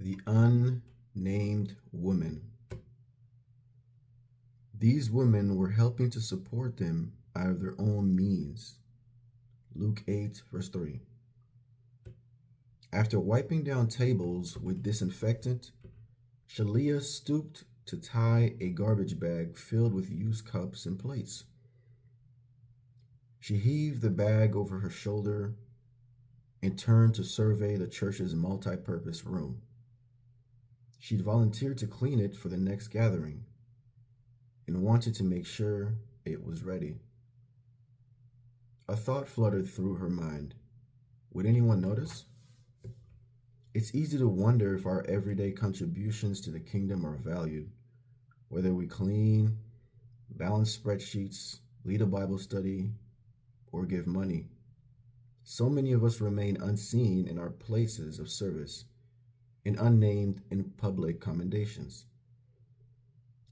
The unnamed women. These women were helping to support them out of their own means. Luke 8, verse 3. After wiping down tables with disinfectant, Shalia stooped to tie a garbage bag filled with used cups and plates. She heaved the bag over her shoulder and turned to survey the church's multi-purpose room. She'd volunteered to clean it for the next gathering and wanted to make sure it was ready. A thought fluttered through her mind. Would anyone notice? It's easy to wonder if our everyday contributions to the kingdom are valued, whether we clean, balance spreadsheets, lead a Bible study, or give money. So many of us remain unseen in our places of service and unnamed in public commendations.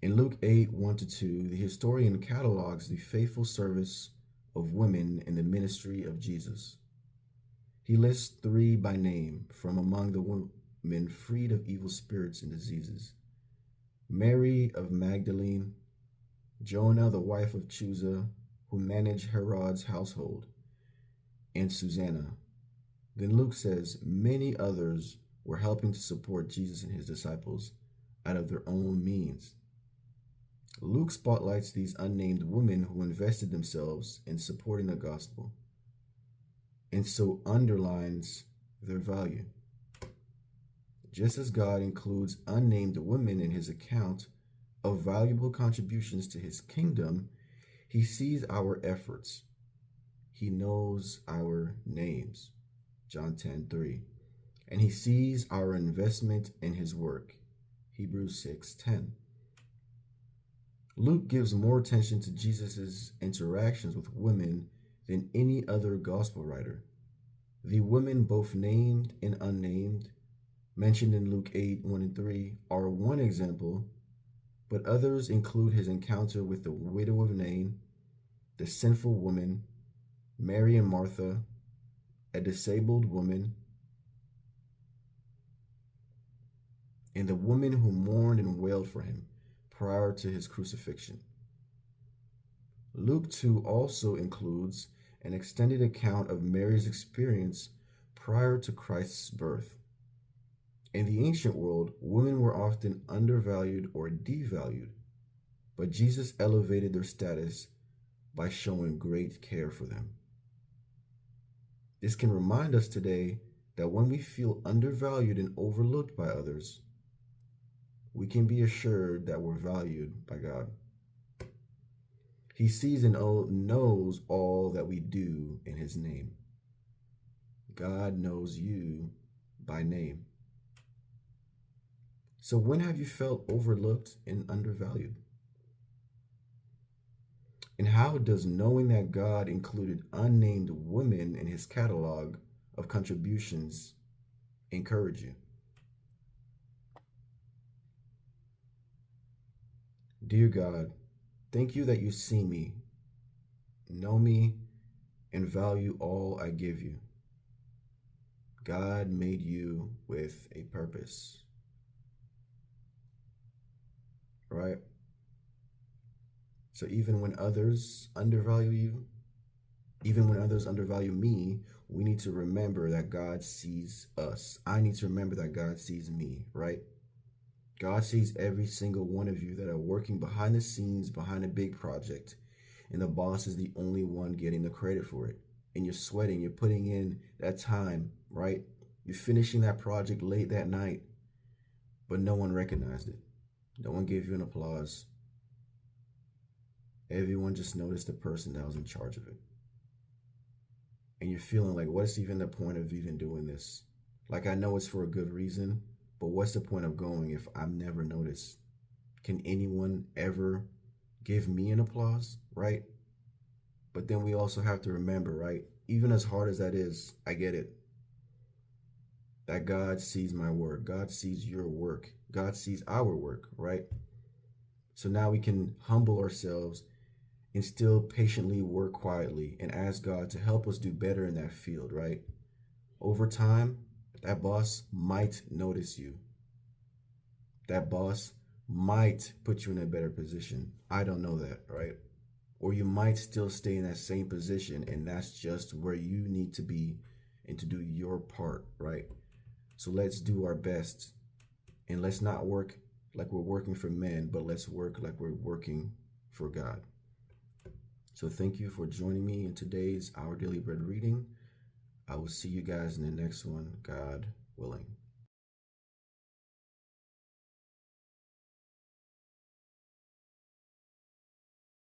In Luke 8, 1-2, the historian catalogs the faithful service of women in the ministry of Jesus. He lists 3 by name from among the women freed of evil spirits and diseases: Mary of Magdalene, Joanna, the wife of Chuza, who managed Herod's household, and Susanna. Then Luke says many others were helping to support Jesus and his disciples out of their own means. Luke spotlights these unnamed women who invested themselves in supporting the gospel, and so underlines their value. Just as God includes unnamed women in his account of valuable contributions to his kingdom, he sees our efforts. He knows our names, John 10:3, and he sees our investment in his work, Hebrews 6:10. Luke gives more attention to Jesus' interactions with women than any other gospel writer. The women, both named and unnamed, mentioned in Luke 8, 1-3, are one example, but others include his encounter with the widow of Nain, the sinful woman, Mary and Martha, a disabled woman, and the woman who mourned and wailed for him prior to his crucifixion. Luke 2 also includes an extended account of Mary's experience prior to Christ's birth. In the ancient world, women were often undervalued or devalued, but Jesus elevated their status by showing great care for them. This can remind us today that when we feel undervalued and overlooked by others, we can be assured that we're valued by God. He sees and knows all that we do in his name. God knows you by name. So when have you felt overlooked and undervalued? And how does knowing that God included unnamed women in his catalog of contributions encourage you? Dear God, thank you that you see me, know me, and value all I give you. God made you with a purpose. Right? So even when others undervalue you, even when others undervalue me, we need to remember that God sees us. I need to remember that God sees me, right? God sees every single one of you that are working behind the scenes, behind a big project, and the boss is the only one getting the credit for it. And you're sweating, you're putting in that time, right? You're finishing that project late that night, but no one recognized it. No one gave you an applause. Everyone just noticed the person that was in charge of it. And you're feeling like, what's even the point of even doing this? Like, I know it's for a good reason, but what's the point of going if I'm never noticed? Can anyone ever give me an applause, right? But then we also have to remember, right? Even as hard as that is, I get it. That God sees my work. God sees your work. God sees our work, right? So now we can humble ourselves and still patiently work quietly and ask God to help us do better in that field, right? Over time, that boss might notice you. that boss might put you in a better position. I don't know that, right? Or you might still stay in that same position, and that's just where you need to be and to do your part, right? So let's do our best, and let's not work like we're working for men, but let's work like we're working for God. So thank you for joining me in today's Our Daily Bread reading. I will see you guys in the next one, God willing.